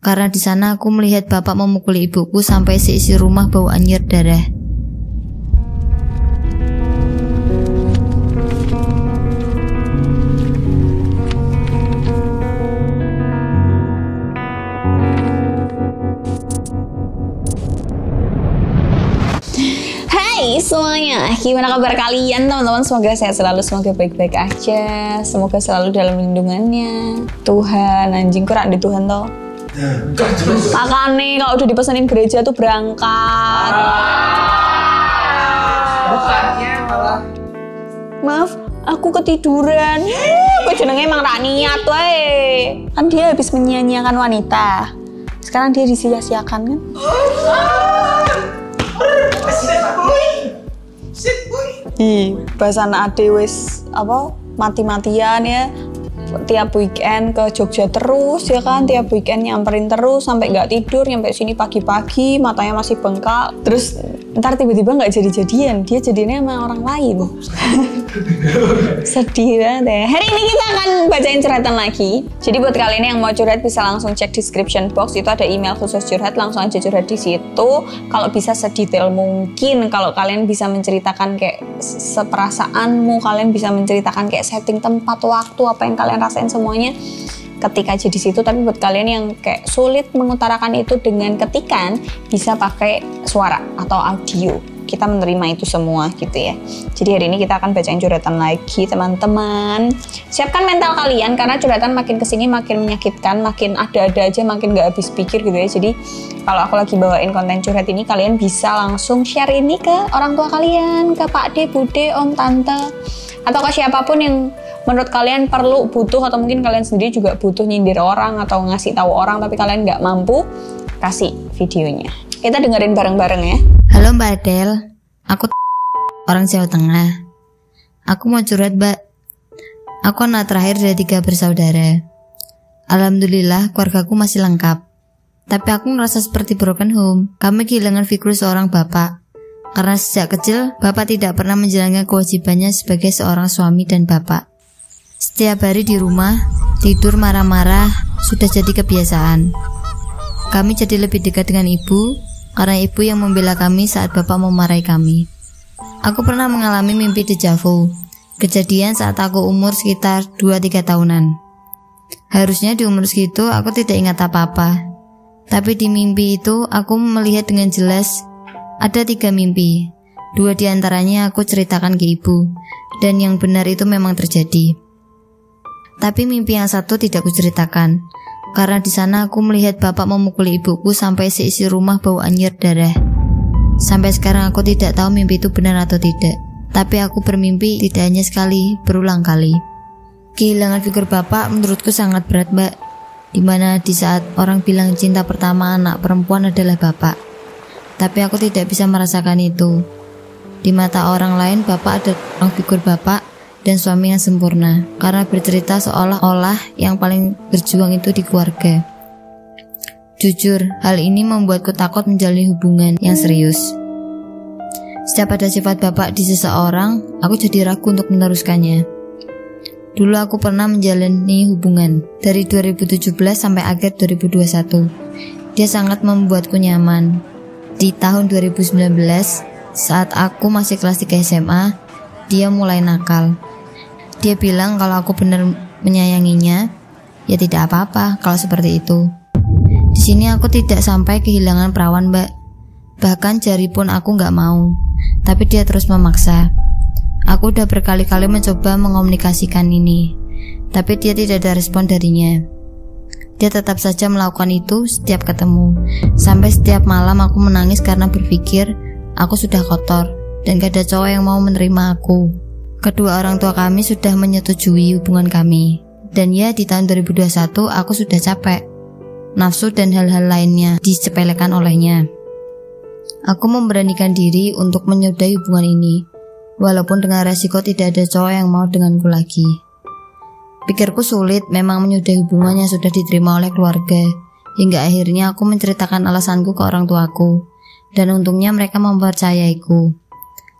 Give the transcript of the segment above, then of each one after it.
Karena di sana aku melihat bapak memukuli ibuku sampai seisi rumah bau anyir darah. Hai semuanya, gimana kabar kalian teman-teman? Semoga sehat selalu, semoga baik-baik aja, semoga selalu dalam lindungannya Tuhan. Anjing kurang di Tuhan toh. Makanya kalau udah dipesanin gereja tuh berangkat. Bukannya malah. Maaf, aku ketiduran. Kok jenenge emang tak niat wae. Kan dia habis menyia-nyiakan wanita. Sekarang dia disia-siakan kan? Bahasa anak ade wis apa mati-matian ya. Tiap weekend ke Jogja terus ya kan, tiap weekend nyamperin terus sampai nggak tidur, nyampe sini pagi-pagi matanya masih bengkak, terus ntar tiba-tiba nggak jadi-jadian, dia jadinya sama orang lain. Sedih banget ya. Hari ini kita akan bacain curhatan lagi. Jadi buat kalian yang mau curhat bisa langsung cek description box, itu ada email khusus curhat, langsung aja curhat di situ. Kalau bisa sedetail mungkin, kalau kalian bisa menceritakan kayak seperasaanmu, kalian bisa menceritakan kayak setting tempat, waktu, apa yang kalian rasain semuanya ketik aja di situ. Tapi buat kalian yang kayak sulit mengutarakan itu dengan ketikan, bisa pakai suara atau audio, kita menerima itu semua gitu ya. Jadi hari ini kita akan bacain curhatan lagi teman-teman. Siapkan mental kalian karena curhatan makin kesini makin menyakitkan, makin ada-ada aja, makin gak habis pikir gitu ya. Jadi kalau aku lagi bawain konten curhat ini, kalian bisa langsung share ini ke orang tua kalian, ke Pak De, Bude, Om, Tante, atau ke siapapun yang menurut kalian perlu, butuh, atau mungkin kalian sendiri juga butuh nyindir orang atau ngasih tahu orang tapi kalian nggak mampu, kasih videonya. Kita dengerin bareng-bareng ya. Halo Mbak Adel, aku orang Jawa Tengah. Aku mau curhat Mbak. Aku anak terakhir dari 3 bersaudara. Alhamdulillah keluargaku masih lengkap. Tapi aku ngerasa seperti broken home. Kami kehilangan figur seorang bapak. Karena sejak kecil, bapak tidak pernah menjalankan kewajibannya sebagai seorang suami dan bapak. Setiap hari di rumah, tidur marah-marah sudah jadi kebiasaan. Kami jadi lebih dekat dengan ibu, karena ibu yang membela kami saat bapak memarahi kami. Aku pernah mengalami mimpi deja vu, kejadian saat aku umur sekitar 2-3 tahunan. Harusnya di umur segitu aku tidak ingat apa-apa. Tapi di mimpi itu aku melihat dengan jelas ada 3 mimpi. 2 diantaranya aku ceritakan ke ibu, dan yang benar itu memang terjadi. Tapi mimpi yang satu tidak kuceritakan, karena di sana aku melihat bapak memukuli ibuku sampai seisi rumah bau anyir darah. Sampai sekarang aku tidak tahu mimpi itu benar atau tidak. Tapi aku bermimpi tidak hanya sekali, berulang kali. Kehilangan figur bapak menurutku sangat berat Mbak. Dimana di saat orang bilang cinta pertama anak perempuan adalah bapak. Tapi aku tidak bisa merasakan itu. Di mata orang lain bapak adalah figur bapak dan suami yang sempurna, karena bercerita seolah-olah yang paling berjuang itu di keluarga. Jujur, hal ini membuatku takut menjalin hubungan yang serius. Setiap ada sifat bapak di seseorang, aku jadi ragu untuk meneruskannya. Dulu aku pernah menjalani hubungan dari 2017 sampai akhir 2021. Dia sangat membuatku nyaman. Di tahun 2019, saat aku masih kelas 3 SMA, dia mulai nakal. Dia bilang kalau aku benar menyayanginya, ya tidak apa-apa kalau seperti itu. Di sini aku tidak sampai kehilangan perawan Mbak. Bahkan jari pun aku gak mau. Tapi dia terus memaksa. Aku udah berkali-kali mencoba mengomunikasikan ini, tapi dia tidak ada respon darinya. Dia tetap saja melakukan itu setiap ketemu. Sampai setiap malam aku menangis karena berpikir aku sudah kotor dan gak ada cowok yang mau menerima aku. Kedua orang tua kami sudah menyetujui hubungan kami. Dan ya di tahun 2021 aku sudah capek. Nafsu dan hal-hal lainnya disepelekan olehnya. Aku memberanikan diri untuk menyudahi hubungan ini, walaupun dengan resiko tidak ada cowok yang mau denganku lagi. Pikirku sulit memang menyudahi hubungan yang sudah diterima oleh keluarga. Hingga akhirnya aku menceritakan alasanku ke orang tuaku. Dan untungnya mereka mempercayaiku.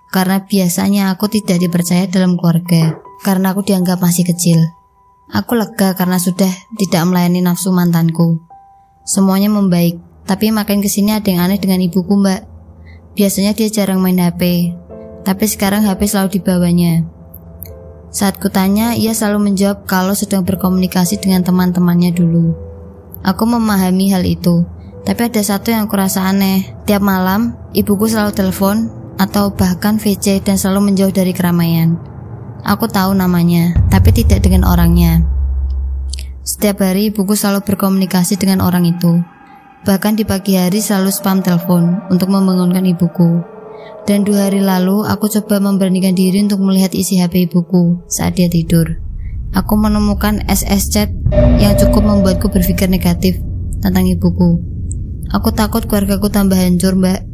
Karena biasanya aku tidak dipercaya dalam keluarga, karena aku dianggap masih kecil. Aku lega karena sudah tidak melayani nafsu mantanku. Semuanya membaik, tapi makin kesini ada yang aneh dengan ibuku, Mbak. Biasanya dia jarang main HP, tapi sekarang HP selalu dibawanya. Saat kutanya, ia selalu menjawab kalau sedang berkomunikasi dengan teman-temannya dulu. Aku memahami hal itu, tapi ada satu yang kurasa aneh. Tiap malam, ibuku selalu telepon atau bahkan VC dan selalu menjauh dari keramaian. Aku tahu namanya, tapi tidak dengan orangnya. Setiap hari ibuku selalu berkomunikasi dengan orang itu. Bahkan di pagi hari selalu spam telepon untuk membangunkan ibuku. Dan 2 hari lalu aku coba memberanikan diri untuk melihat isi HP ibuku saat dia tidur. Aku menemukan SS chat yang cukup membuatku berpikir negatif tentang ibuku. Aku takut keluargaku tambah hancur, Mbak.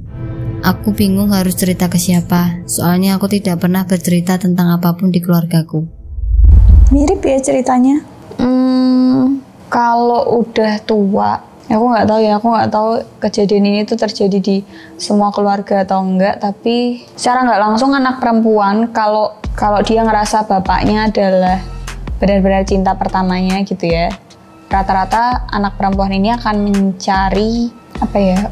Aku bingung harus cerita ke siapa, soalnya aku tidak pernah bercerita tentang apapun di keluargaku. Mirip ya ceritanya. Kalau udah tua, aku nggak tahu kejadian ini tuh terjadi di semua keluarga atau enggak. Tapi secara nggak langsung anak perempuan kalau dia ngerasa bapaknya adalah benar-benar cinta pertamanya gitu ya, rata-rata anak perempuan ini akan mencari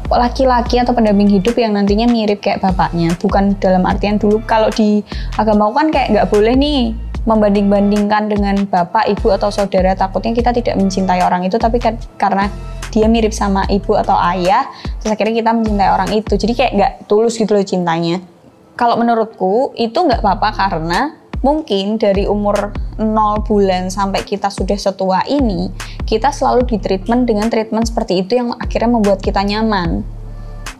laki-laki atau pendamping hidup yang nantinya mirip kayak bapaknya. Bukan dalam artian dulu kalau di agama kan kayak nggak boleh nih membanding-bandingkan dengan bapak, ibu atau saudara, takutnya kita tidak mencintai orang itu, tapi karena dia mirip sama ibu atau ayah, terus akhirnya kita mencintai orang itu. Jadi kayak nggak tulus gitu loh cintanya. Kalau menurutku itu nggak apa-apa, karena mungkin dari umur 0 bulan sampai kita sudah setua ini, kita selalu ditreatment dengan treatment seperti itu yang akhirnya membuat kita nyaman.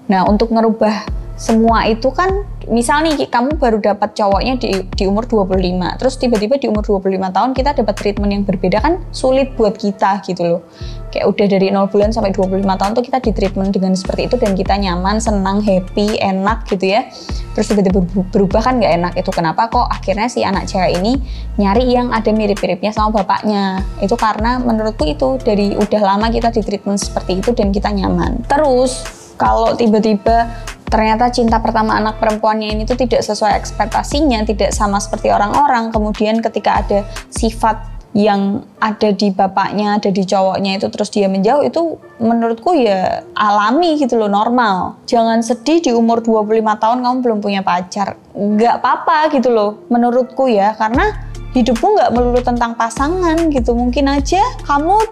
Nah, untuk ngerubah semua itu kan, misal nih kamu baru dapat cowoknya di umur 25, terus tiba-tiba di umur 25 tahun kita dapat treatment yang berbeda, kan sulit buat kita gitu loh. Kayak udah dari 0 bulan sampai 25 tahun tuh kita di treatment dengan seperti itu dan kita nyaman, senang, happy, enak gitu ya. Terus tiba-tiba berubah kan gak enak. Itu kenapa kok akhirnya si anak cewek ini nyari yang ada mirip-miripnya sama bapaknya. Itu karena menurutku itu dari udah lama kita di treatment seperti itu dan kita nyaman. Terus kalau tiba-tiba ternyata cinta pertama anak perempuannya ini tuh tidak sesuai ekspektasinya, tidak sama seperti orang-orang, kemudian ketika ada sifat yang ada di bapaknya, ada di cowoknya itu terus dia menjauh, itu menurutku ya alami gitu loh, normal. Jangan sedih di umur 25 tahun kamu belum punya pacar, nggak apa-apa gitu loh menurutku ya, karena hidupmu nggak melulu tentang pasangan gitu. Mungkin aja kamu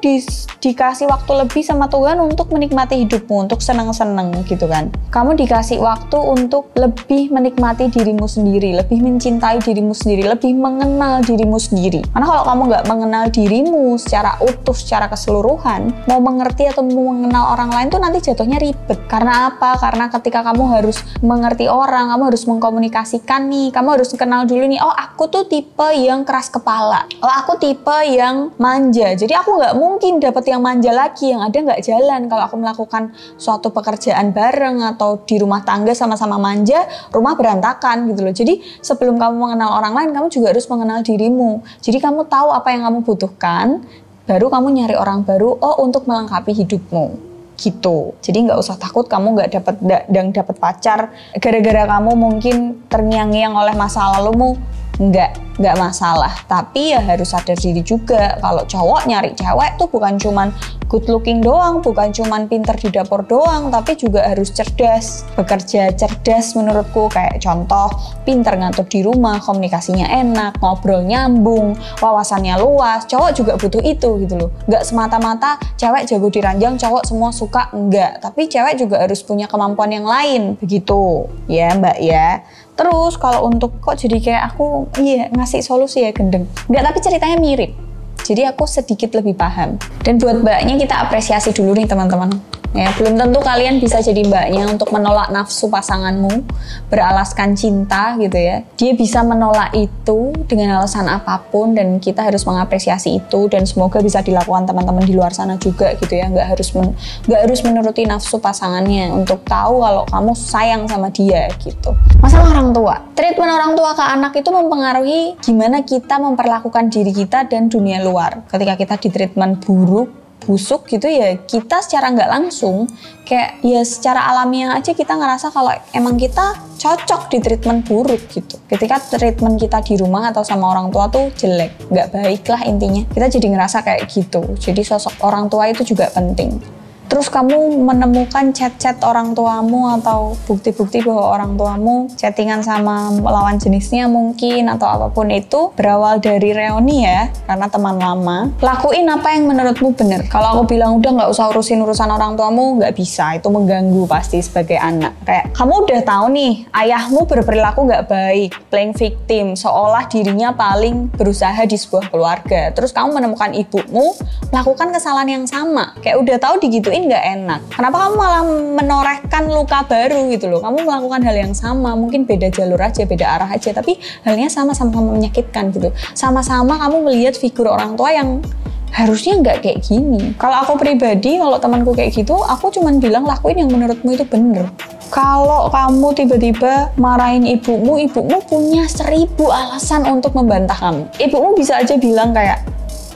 dikasih waktu lebih sama Tuhan untuk menikmati hidupmu, untuk senang-senang gitu kan. Kamu dikasih waktu untuk lebih menikmati dirimu sendiri, lebih mencintai dirimu sendiri, lebih mengenal dirimu sendiri. Karena kalau kamu nggak mengenal dirimu secara utuh, secara keseluruhan, mau mengerti atau mau mengenal orang lain tuh nanti jatuhnya ribet. Karena apa? Karena ketika kamu harus mengerti orang, kamu harus mengkomunikasikan nih, kamu harus kenal dulu nih, oh aku tuh tipe yang keras kepala, oh aku tipe yang manja, jadi aku nggak mungkin dapet yang manja lagi, yang ada nggak jalan. Kalau aku melakukan suatu pekerjaan bareng atau di rumah tangga sama-sama manja, rumah berantakan gitu loh. Jadi sebelum kamu mengenal orang lain, kamu juga harus mengenal dirimu. Jadi kamu tahu apa yang kamu butuhkan, baru kamu nyari orang baru, untuk melengkapi hidupmu gitu. Jadi nggak usah takut kamu nggak dapat pacar gara-gara kamu mungkin terngiang-ngiang oleh masa lalumu. Nggak masalah, tapi ya harus sadar diri juga kalau cowok nyari cewek tuh bukan cuman good looking doang, bukan cuman pinter di dapur doang, tapi juga harus cerdas, bekerja cerdas menurutku. Kayak contoh, pinter ngatur di rumah, komunikasinya enak, ngobrol nyambung, wawasannya luas. Cowok juga butuh itu gitu loh. Nggak semata-mata cewek jago di ranjang, cowok semua suka, enggak. Tapi cewek juga harus punya kemampuan yang lain, begitu ya Mbak ya. Terus kalau untuk kok jadi kayak aku ngasih solusi ya gendeng. Enggak, tapi ceritanya mirip. Jadi aku sedikit lebih paham. Dan buat mbaknya kita apresiasi dulu nih teman-teman. Ya, belum tentu kalian bisa jadi mbaknya untuk menolak nafsu pasanganmu beralaskan cinta gitu ya. Dia bisa menolak itu dengan alasan apapun dan kita harus mengapresiasi itu, dan semoga bisa dilakukan teman-teman di luar sana juga gitu ya. Nggak harus menuruti nafsu pasangannya untuk tahu kalau kamu sayang sama dia gitu. Masalah orang tua, treatment orang tua ke anak itu mempengaruhi gimana kita memperlakukan diri kita dan dunia luar. Ketika kita di treatment busuk gitu ya, kita secara nggak langsung kayak ya secara alamiah aja kita ngerasa kalau emang kita cocok di treatment buruk gitu. Ketika treatment kita di rumah atau sama orang tua tuh jelek, nggak baik lah intinya, kita jadi ngerasa kayak gitu. Jadi sosok orang tua itu juga penting. terus kamu menemukan chat-chat orang tuamu atau bukti-bukti bahwa orang tuamu chattingan sama lawan jenisnya mungkin atau apapun itu berawal dari reuni ya, karena teman lama, lakuin apa yang menurutmu benar. Kalau aku bilang udah nggak usah urusin urusan orang tuamu, nggak bisa, itu mengganggu pasti sebagai anak. Kayak kamu udah tahu nih ayahmu berperilaku nggak baik, playing victim, seolah dirinya paling berusaha di sebuah keluarga, terus kamu menemukan ibumu melakukan kesalahan yang sama, kayak udah tahu digituin nggak enak. Kenapa kamu malah menorehkan luka baru gitu loh? Kamu melakukan hal yang sama, mungkin beda jalur aja, beda arah aja, tapi halnya sama-sama menyakitkan gitu. Sama-sama kamu melihat figur orang tua yang harusnya nggak kayak gini. Kalau aku pribadi, kalau temanku kayak gitu, aku cuman bilang lakuin yang menurutmu itu bener. Kalau kamu tiba-tiba marahin ibumu punya 1000 alasan untuk membantah kamu. Ibumu bisa aja bilang kayak,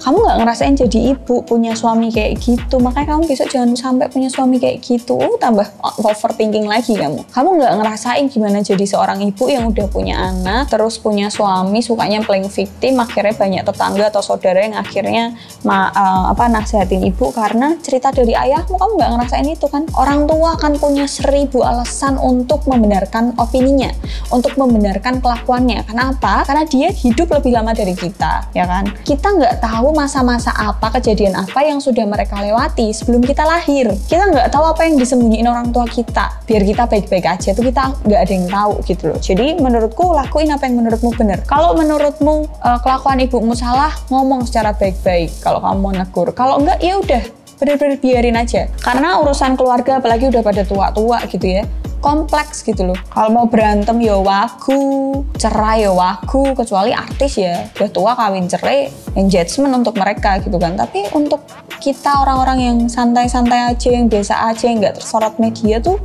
kamu nggak ngerasain jadi ibu punya suami kayak gitu, makanya kamu besok jangan sampai punya suami kayak gitu. Tambah overthinking lagi kamu. Kamu nggak ngerasain gimana jadi seorang ibu yang udah punya anak, terus punya suami, sukanya playing victim, akhirnya banyak tetangga atau saudara yang akhirnya nasihatin ibu karena cerita dari ayahmu. Kamu nggak ngerasain itu kan? Orang tua akan punya 1000 alasan untuk membenarkan opininya, untuk membenarkan kelakuannya. Kenapa? Karena dia hidup lebih lama dari kita, ya kan? Kita nggak tahu masa-masa apa, kejadian apa yang sudah mereka lewati sebelum kita lahir. Kita nggak tahu apa yang disembunyiin orang tua kita. Biar kita baik-baik aja tuh kita nggak ada yang tahu gitu loh. Jadi menurutku lakuin apa yang menurutmu benar. Kalau menurutmu kelakuan ibumu salah, ngomong secara baik-baik. Kalau kamu mau negur, kalau enggak ya udah bener-bener biarin aja. Karena urusan keluarga apalagi udah pada tua-tua gitu ya, kompleks gitu loh. Kalau mau berantem ya wagu, cerai ya wagu, kecuali artis ya udah tua kawin cerai, engagement untuk mereka gitu kan. Tapi untuk kita orang-orang yang santai-santai aja, yang biasa aja, yang nggak tersorot media tuh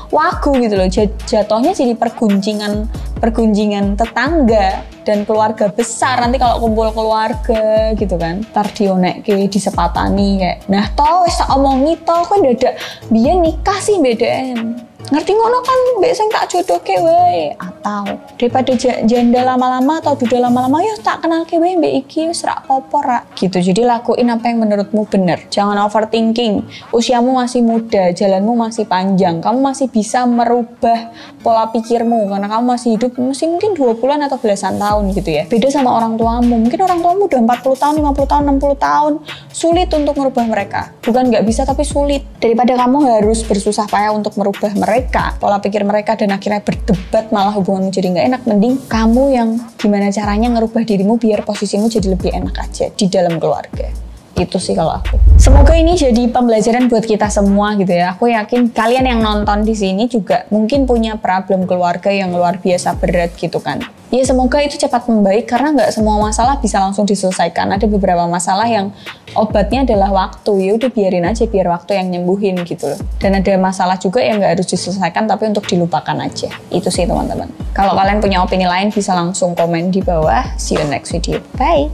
wagu gitu loh. Jatuhnya jadi pergunjingan tetangga dan keluarga besar. Nanti kalau kumpul keluarga gitu kan, ntar dionekke disepatani kayak, nah toh wis tak omongi toh kok dadak biyen nikah sih BDN. Ngerti ngono kan, mbek sing tak jodohke wae. Atau daripada janda lama-lama atau duda lama-lama, ya tak kenalke wae mbek iki wis rak apa rak gitu. Jadi lakuin apa yang menurutmu bener. Jangan overthinking. Usiamu masih muda, jalanmu masih panjang. Kamu masih bisa merubah pola pikirmu karena kamu masih hidup masih mungkin 20-an atau belasan tahun gitu ya. Beda sama orang tuamu. Mungkin orang tuamu udah 40 tahun, 50 tahun, 60 tahun. Sulit untuk merubah mereka. Bukan nggak bisa tapi sulit. Daripada kamu harus bersusah payah untuk merubah mereka, pola pikir mereka, dan akhirnya berdebat malah hubunganmu jadi nggak enak, mending kamu yang gimana caranya ngerubah dirimu biar posisimu jadi lebih enak aja di dalam keluarga. Itu sih kalau aku. Semoga ini jadi pembelajaran buat kita semua gitu ya. Aku yakin kalian yang nonton di sini juga mungkin punya problem keluarga yang luar biasa berat gitu kan. Ya semoga itu cepat membaik karena nggak semua masalah bisa langsung diselesaikan. Ada beberapa masalah yang obatnya adalah waktu. Ya udah biarin aja, biar waktu yang nyembuhin gitu loh. Dan ada masalah juga yang nggak harus diselesaikan tapi untuk dilupakan aja. Itu sih teman-teman. Kalau kalian punya opini lain bisa langsung komen di bawah. See you next video. Bye.